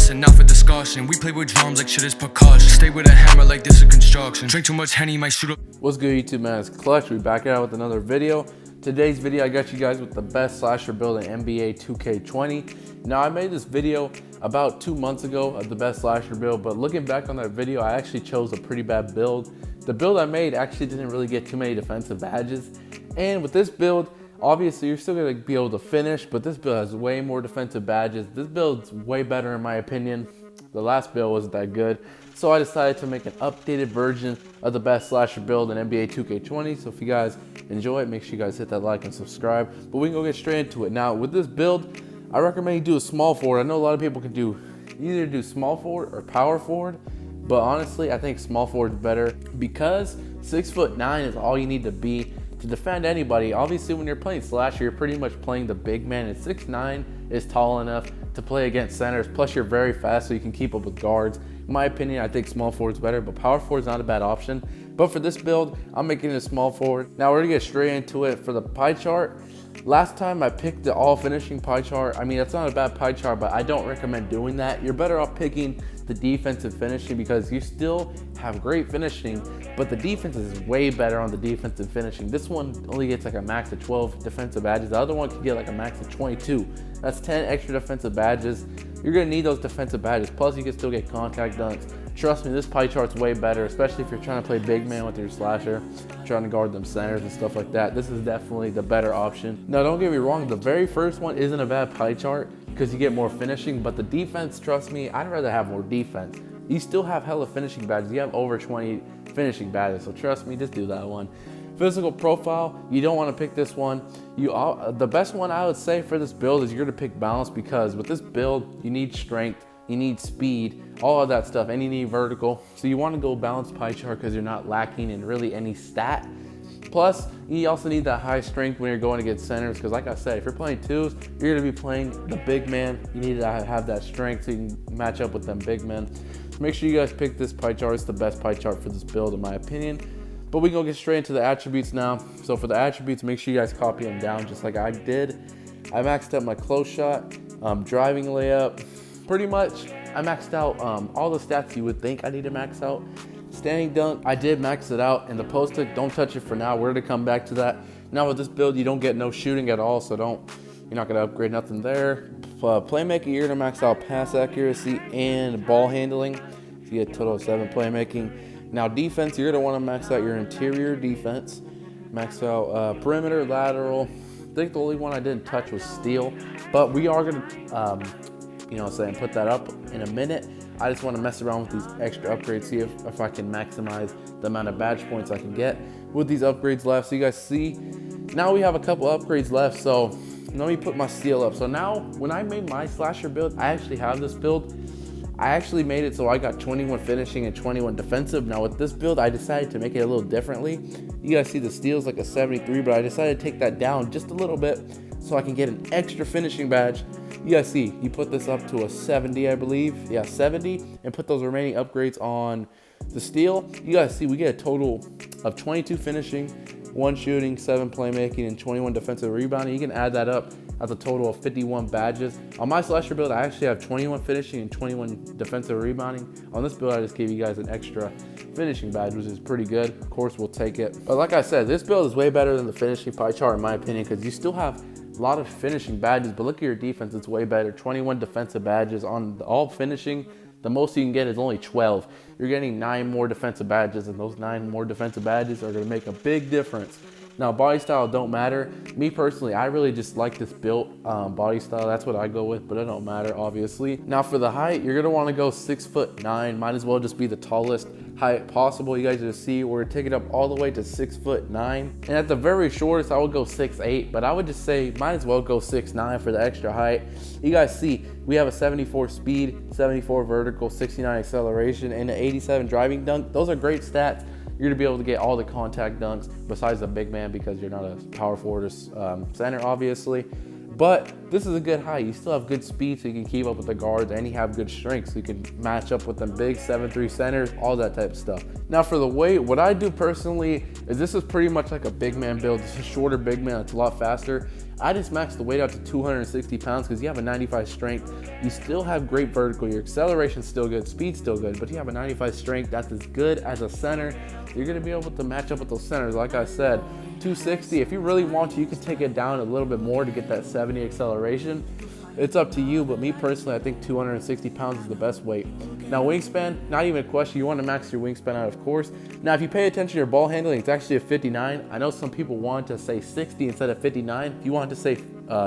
bussin', not for discussion. We play with drums like shit is percussion. Stay with a hammer like this is construction. Drink too much Henny, might shoot up. What's good, YouTube, man? It's Clutch. We're back out with another video. Today's video, I got you guys with the best slasher build in NBA 2K20. Now, I made this video about 2 months ago of the best slasher build, but looking back on that video, I actually chose a pretty bad build. The build I made actually didn't really get too many defensive badges. And with this build, obviously you're still gonna be able to finish, but this build has way more defensive badges. This build's way better in my opinion. The last build wasn't that good. So I decided to make an updated version of the best slasher build in NBA 2K20. So if you guys enjoy it, make sure you guys hit that like and subscribe. But we can go get straight into it. Now with this build, I recommend you do a small forward. I know a lot of people can do either do small forward or power forward, but honestly, I think small forward is better because 6'9" is all you need to be to defend anybody. Obviously, when you're playing slasher, you're pretty much playing the big man, and 6'9" is tall enough to play against centers. Plus, you're very fast, so you can keep up with guards. In my opinion, I think small forward's better, but power forward's not a bad option. But for this build, I'm making it a small forward. Now we're gonna get straight into it. For the pie chart, last time I picked the all finishing pie chart. I mean, that's not a bad pie chart, but I don't recommend doing that. You're better off picking the defensive finishing because you still have great finishing, but the defense is way better on the defensive finishing. This one only gets like a max of 12 defensive badges. The other one can get like a max of 22. That's 10 extra defensive badges. You're gonna need those defensive badges. Plus you can still get contact dunks. Trust me, this pie chart's way better, especially if you're trying to play big man with your slasher, trying to guard them centers and stuff like that. This is definitely the better option. Now don't get me wrong, the very first one isn't a bad pie chart because you get more finishing, but the defense, trust me, I'd rather have more defense. You still have hella finishing badges. You have over 20 finishing badges, so trust me, just do that one. Physical profile, you don't want to pick this one. The best one I would say for this build is you're going to pick balance, because with this build, you need strength, you need speed, all of that stuff, and you need vertical. So you want to go balanced pie chart because you're not lacking in really any stat. Plus, you also need that high strength when you're going against centers, because like I said, if you're playing twos, you're going to be playing the big man. You need to have that strength so you can match up with them big men. So make sure you guys pick this pie chart. It's the best pie chart for this build in my opinion. But we can go get straight into the attributes now. So for the attributes, make sure you guys copy them down just like I did. I maxed out my close shot, driving layup. Pretty much, I maxed out all the stats you would think I need to max out. Standing dunk, I did max it out. And the post hook, don't touch it for now. We're gonna come back to that. Now with this build, you don't get no shooting at all, so you're not gonna upgrade nothing there. Playmaking, you're gonna max out pass accuracy and ball handling. So you get a total of 7 playmaking. Now defense, you're gonna wanna max out your interior defense. Max out perimeter, lateral. I think the only one I didn't touch was steal, but we are gonna, put that up in a minute. I just wanna mess around with these extra upgrades, see if I can maximize the amount of badge points I can get with these upgrades left. So you guys see, now we have a couple upgrades left. So let me put my steal up. So now when I made my slasher build, I actually have this build. I actually made it so I got 21 finishing and 21 defensive. Now with this build, I decided to make it a little differently. You guys see the steals like a 73, but I decided to take that down just a little bit so I can get an extra finishing badge. You guys see, you put this up to a 70, I believe. Yeah, 70, and put those remaining upgrades on the steal. You guys see, we get a total of 22 finishing, 1 shooting, 7 playmaking, and 21 defensive rebounding. You can add that up. That's a total of 51 badges. On my slasher build, I actually have 21 finishing and 21 defensive rebounding. On this build, I just gave you guys an extra finishing badge, which is pretty good. Of course, we'll take it. But like I said, this build is way better than the finishing pie chart in my opinion, because you still have a lot of finishing badges, but look at your defense, it's way better. 21 defensive badges on all finishing. The most you can get is only 12. You're getting 9 more defensive badges, and those 9 more defensive badges are gonna make a big difference. Now, body style don't matter. Me personally, I really just like this built body style. That's what I go with, but it don't matter, obviously. Now, for the height, you're gonna wanna go 6'9". Might as well just be the tallest height possible. You guys just see we're taking up all the way to 6'9". And at the very shortest, I would go 6'8", but I would just say might as well go 6'9" for the extra height. You guys see, we have a 74 speed, 74 vertical, 69 acceleration, and an 87 driving dunk. Those are great stats. You're gonna be able to get all the contact dunks besides the big man because you're not a power forward center, obviously. But this is a good height. You still have good speed so you can keep up with the guards, and you have good strength so you can match up with them big 7'3" centers, all that type of stuff. Now for the weight, what I do personally is this is pretty much like a big man build. It's a shorter big man, it's a lot faster. I just maxed the weight out to 260 pounds because you have a 95 strength. You still have great vertical. Your acceleration's still good, speed's still good, but you have a 95 strength. That's as good as a center. You're gonna be able to match up with those centers. Like I said, 260, if you really want to, you can take it down a little bit more to get that 70 acceleration. It's up to you, but me personally, I think 260 pounds is the best weight. Now wingspan, not even a question. You want to max your wingspan out, of course. Now, if you pay attention to your ball handling, it's actually a 59. I know some people want to say 60 instead of 59. If you want to say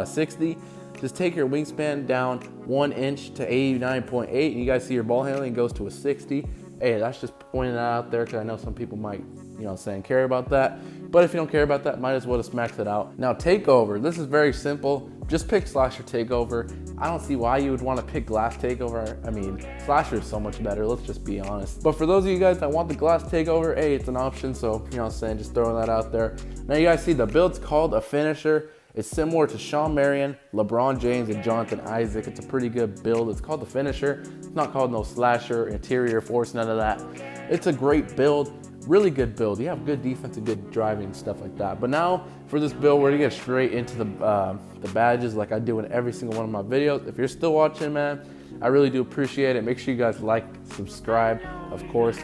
60, just take your wingspan down 1 inch to 89.8, and you guys see your ball handling goes to a 60. Hey, that's just pointing that out there because I know some people might, you know what I'm saying, care about that. But if you don't care about that, might as well just max it out. Now takeover, this is very simple. Just pick slasher takeover. I don't see why you would want to pick glass takeover. I mean, slasher is so much better, let's just be honest. But for those of you guys that want the glass takeover, hey, it's an option, so you know what I'm saying, just throwing that out there. Now you guys see the build's called a finisher. It's similar to Shawn Marion, LeBron James, and Jonathan Isaac. It's a pretty good build. It's called the finisher. It's not called no slasher, interior force, none of that. It's a great build, really good build. You have good defense and good driving, stuff like that. But now for this build, we're gonna get straight into the badges like I do in every single one of my videos. If you're still watching, man, I really do appreciate it. Make sure you guys like, subscribe, of course.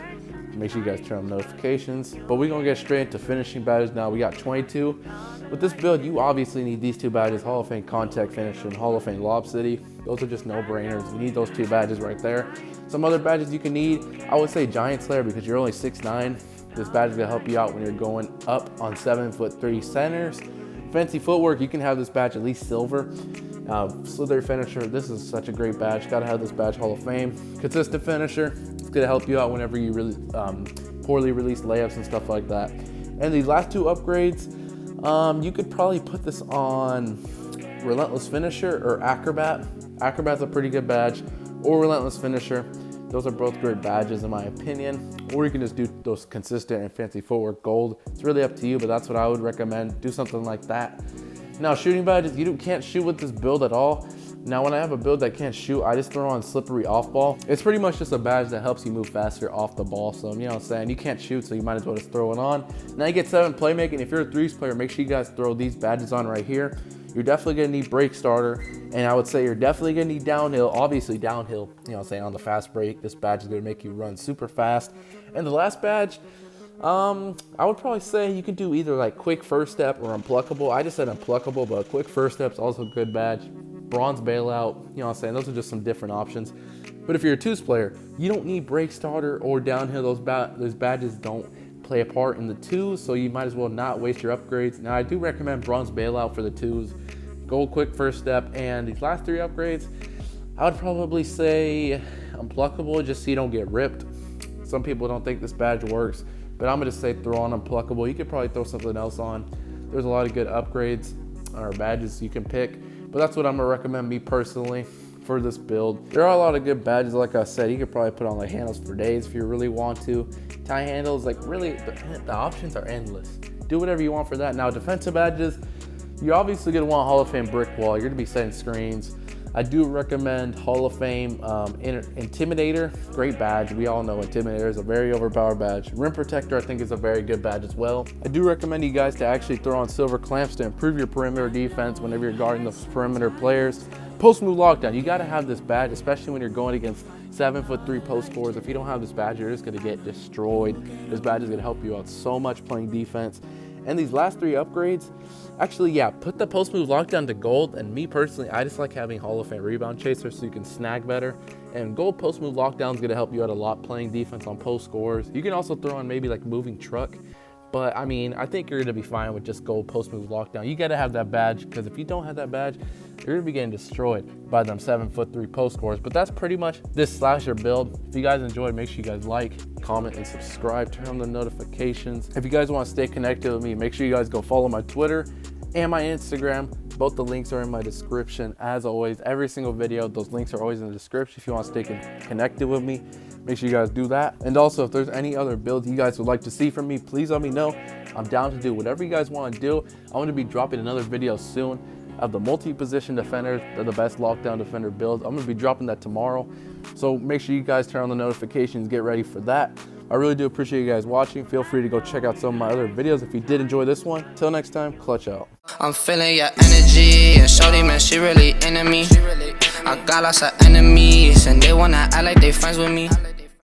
Make sure you guys turn on notifications. But we're gonna get straight into finishing badges now. We got 22. With this build, you obviously need these two badges, Hall of Fame Contact Finisher and Hall of Fame Lob City. Those are just no-brainers. You need those two badges right there. Some other badges you can need, I would say Giant Slayer because you're only 6'9". This badge is gonna help you out when you're going up on 7'3" centers. Fancy Footwork, you can have this badge at least silver. Slithery Finisher, this is such a great badge. Gotta have this badge, Hall of Fame. Consistent Finisher, it's gonna help you out whenever you really poorly released layups and stuff like that. And these last two upgrades, you could probably put this on Relentless Finisher or Acrobat. Acrobat's a pretty good badge, or Relentless Finisher. Those are both great badges in my opinion. Or you can just do those Consistent and Fancy Footwork Gold. It's really up to you, but that's what I would recommend. Do something like that. Now shooting badges, you can't shoot with this build at all. Now when I have a build that can't shoot, I just throw on Slippery Off Ball. It's pretty much just a badge that helps you move faster off the ball. So you know what I'm saying, you can't shoot, so you might as well just throw it on. Now you get 7 playmaking. If you're a threes player, make sure you guys throw these badges on right here. You're definitely gonna need break starter, and I would say you're definitely gonna need downhill. Obviously downhill, you know what I'm saying, on the fast break. This badge is gonna make you run super fast. And the last badge, I would probably say you can do either like quick first step or unpluckable. I just said unpluckable, but quick first step's also a good badge. Bronze bailout, you know what I'm saying, those are just some different options. But if you're a twos player, you don't need break starter or downhill. Those badges don't play a part in the twos, so you might as well not waste your upgrades. Now I do recommend bronze bailout for the twos, gold quick first step, and these last three upgrades, I would probably say unpluckable just so you don't get ripped. Some people don't think this badge works, but I'm gonna say throw on unpluckable. You could probably throw something else on. There's a lot of good upgrades or badges you can pick, but that's what I'm gonna recommend me personally for this build. There are a lot of good badges, like I said. You could probably put on like handles for days if you really want to. Tie handles, like really, the options are endless. Do whatever you want for that. Now defensive badges, you're obviously gonna want Hall of Fame Brick Wall. You're gonna be setting screens. I do recommend Hall of Fame Intimidator, great badge. We all know Intimidator is a very overpowered badge. Rim Protector I think is a very good badge as well. I do recommend you guys to actually throw on Silver Clamps to improve your perimeter defense whenever you're guarding those perimeter players. Post move lockdown, you gotta have this badge, especially when you're going against 7'3" post scorers. If you don't have this badge, you're just gonna get destroyed. This badge is gonna help you out so much playing defense. And these last three upgrades, actually, yeah, put the post move lockdown to gold. And me personally, I just like having Hall of Fame Rebound Chaser so you can snag better. And gold post move lockdown is gonna help you out a lot playing defense on post scores. You can also throw on maybe like moving truck. But I mean, I think you're gonna be fine with just gold post move lockdown. You gotta have that badge, because if you don't have that badge, you're gonna be getting destroyed by them 7'3" post scores. But that's pretty much this slasher build. If you guys enjoyed, make sure you guys like, comment, and subscribe. Turn on the notifications. If you guys want to stay connected with me, make sure you guys go follow my Twitter and my Instagram. Both the links are in my description. As always, every single video, those links are always in the description. If you want to stay connected with me, make sure you guys do that. And also, if there's any other builds you guys would like to see from me, please let me know. I'm down to do whatever you guys want to do. I'm going to be dropping another video soon. of the multi-position defenders. They're the best lockdown defender builds. I'm gonna be dropping that tomorrow. So make sure you guys turn on the notifications, get ready for that. I really do appreciate you guys watching. Feel free to go check out some of my other videos if you did enjoy this one. Till next time, clutch out. I'm feeling your energy, and shorty, man, she really into me. I got lots of enemies, and they wanna act like they friends with me.